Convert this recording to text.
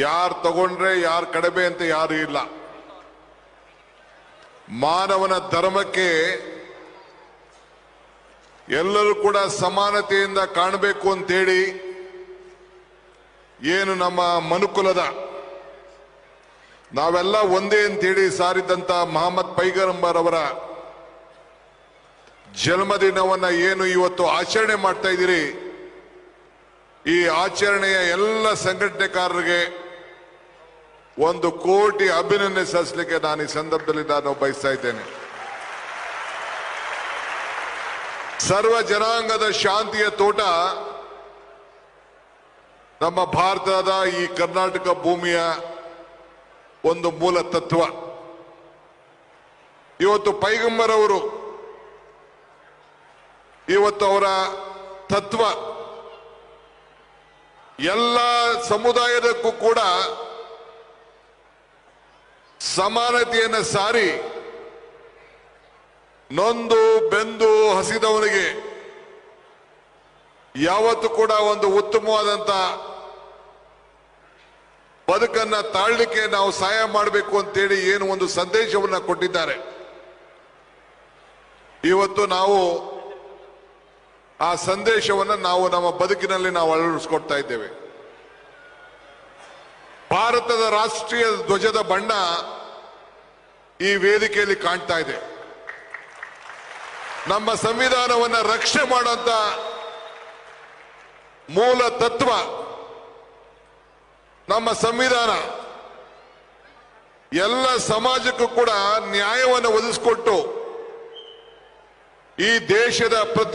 ಯಾರು ತಗೊಂಡ್ರೆ ಯಾರು ಕಡಿಮೆ ಅಂತ ಯಾರು ಇಲ್ಲ. ಮಾನವನ ಧರ್ಮಕ್ಕೆ ಎಲ್ಲರೂ ಕೂಡ ಸಮಾನತೆಯಿಂದ ಕಾಣಬೇಕು ಅಂತೇಳಿ ಏನು ನಮ್ಮ ಮನುಕುಲದ ನಾವೆಲ್ಲ ಒಂದೇ ಅಂತೇಳಿ ಸಾರಿದಂತ ಮಹಮ್ಮದ್ ಪೈಗಂಬರ್ ಅವರ ಜನ್ಮದಿನವನ್ನ ಏನು ಇವತ್ತು ಆಚರಣೆ ಮಾಡ್ತಾ ಇದ್ದೀರಿ, ಈ ಆಚರಣೆಯ ಎಲ್ಲ ಸಂಘಟನೆಕಾರರಿಗೆ 1 ಕೋಟಿ ಅಭಿನಂದನೆ ಸಲ್ಲಿಸಲಿಕ್ಕೆ ನಾನು ಈ ಸಂದರ್ಭದಲ್ಲಿ ನಾನು ಬಯಸ್ತಾ ಇದ್ದೇನೆ. ಸರ್ವ ಜನಾಂಗದ ಶಾಂತಿಯ ತೋಟ ನಮ್ಮ ಭಾರತದ ಈ ಕರ್ನಾಟಕ ಭೂಮಿಯ ಒಂದು ಮೂಲ ತತ್ವ. ಇವತ್ತು ಪೈಗಂಬರ್ ಅವರು ಇವತ್ತು ಅವರ ತತ್ವ ಎಲ್ಲ ಸಮುದಾಯದಕ್ಕೂ ಕೂಡ ಸಮಾನತೆಯನ್ನು ಸಾರಿ ನೊಂದು ಬೆಂದು ಹಸಿದವನಿಗೆ ಯಾವತ್ತೂ ಕೂಡ ಒಂದು ಉತ್ತಮವಾದಂತ ಬದುಕನ್ನ ತಾಳ್ಲಿಕ್ಕೆ ನಾವು ಸಹಾಯ ಮಾಡಬೇಕು ಅಂತೇಳಿ ಏನು ಒಂದು ಸಂದೇಶವನ್ನ ಕೊಟ್ಟಿದ್ದಾರೆ. ಇವತ್ತು ನಾವು ಆ ಸಂದೇಶವನ್ನು ನಾವು ನಮ್ಮ ಬದುಕಿನಲ್ಲಿ ನಾವು ಅಳವಡಿಸಿಕೊಡ್ತಾ ಇದ್ದೇವೆ. ಭಾರತದ ರಾಷ್ಟ್ರೀಯ ಧ್ವಜದ ಬಣ್ಣ ಈ ವೇದಿಕೆಯಲ್ಲಿ ಕಾಣ್ತಾ ಇದೆ. ನಮ್ಮ ಸಂವಿಧಾನವನ್ನು ರಕ್ಷಣೆ ಮಾಡುವಂತ ಮೂಲ ತತ್ವ ನಮ್ಮ ಸಂವಿಧಾನ ಎಲ್ಲ ಸಮಾಜಕ್ಕೂ ಕೂಡ ನ್ಯಾಯವನ್ನು ಒದಗಿಸಿಕೊಟ್ಟು ಈ ದೇಶದ ಪ್ರತಿ